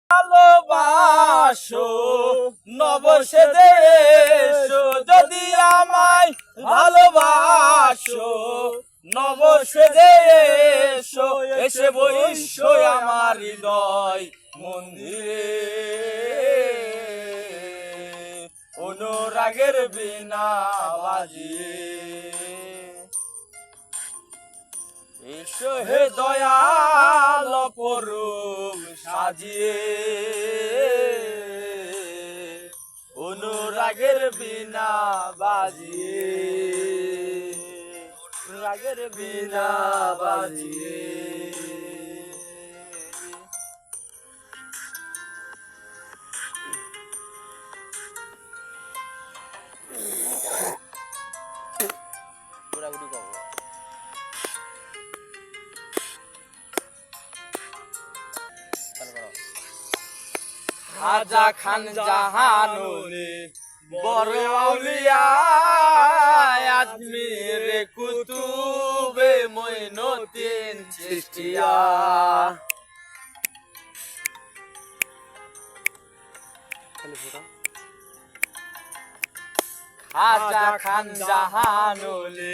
ভালোবাসো নবসেদে এসো যদি আমায় ভালোবাসো নবসেদে এসো এসে বইসো আমার হৃদয় মন্দিরে অনুরাগের বিনা বাজিয়ে এসো হে দয়াল অপরূপ সাজিয়ে অনুরাগের বিনা বাজিয়ে অনুরাগের বিনা বাজিয়ে ঘোরাঘুরি করবো খাজা খান জাহানুরে বড় আউলিয়া আজমির কুতুবে মঈনুদ্দিন চিশতিয়া খাজা খান জাহানুরে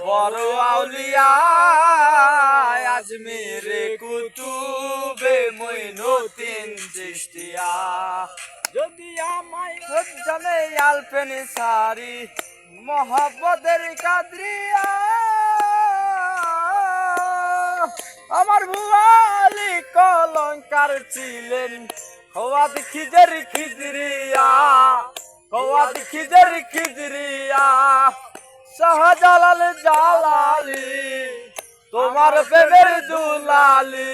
বড় আউলিয়া আজমির কুতুবে মঈনুদ্দিন চিশতিয়া যদি আমায় জানে আলপেন সারি মোহাব্বতের কাদরিয়া আমার ভুয়ালি কলঙ্কার ছিলেন খোয়াদ খিজের খিজরিয়া খোয়াদ খিজের খিজরিয়া শাহজালাল জালালি তোমার প্রেমের দুলালি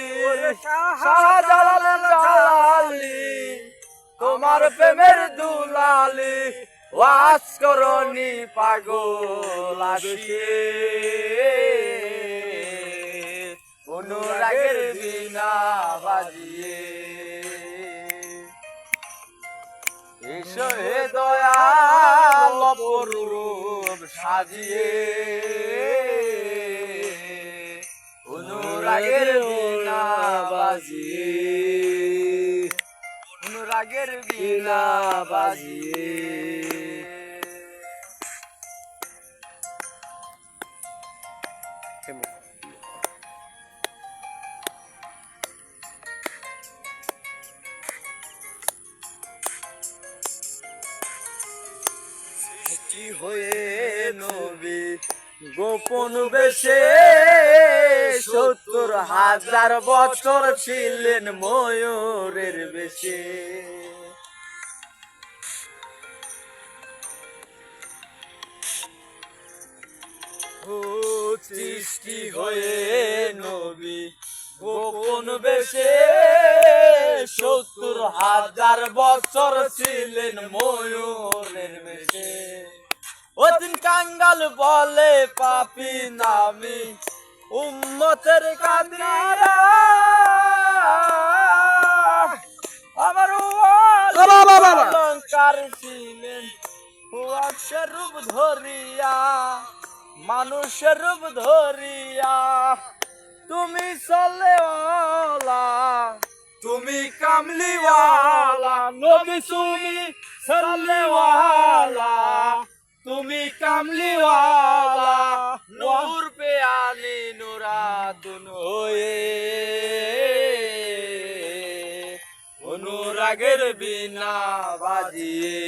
শাহজালাল জালালি তোমার প্রেমের দুলালি ওয়াজ করনি পাগল আসিয়ে অনুরাগের বিনা বাজিয়ে এসো হে দয়াল অপরূপ সাজিয়ে অনুরাগের বিনা বাজিয়ে অনুরাগের বিনা বাজিয়ে হয়ে নবী গোপন বেশে ৭০,০০০ বছর ছিলেন ময়ূরের বেশে সৃষ্টি হয়ে নবী গোপন বেশে ৭০,০০০ বছর ছিলেন ময়ূরের বেশে ওদিন কাঙ্গাল বলে পাপি নামি উম্মতের কাদিরা আমার অলঙ্কার ছিলেন মানুষের রূপ ধরিয়া মানুষের রূপ ধরিয়া তুমি চলেওয়ালা তুমি কামলিওয়ালা নবী তুমি চলেওয়ালা তুমি কামলিওয়ালা নূর পে আনি নুরাতুন হয়ে অনুরাগের বিনা বাজিয়ে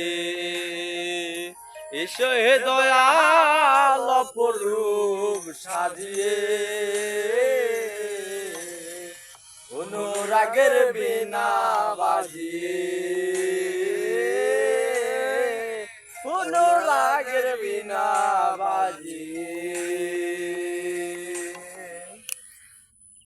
এসো হে দয়াল অপরূপ সাজিয়ে অনুরাগের বিনা বাজিয়ে অনুরাগের বিনা বাজিয়ে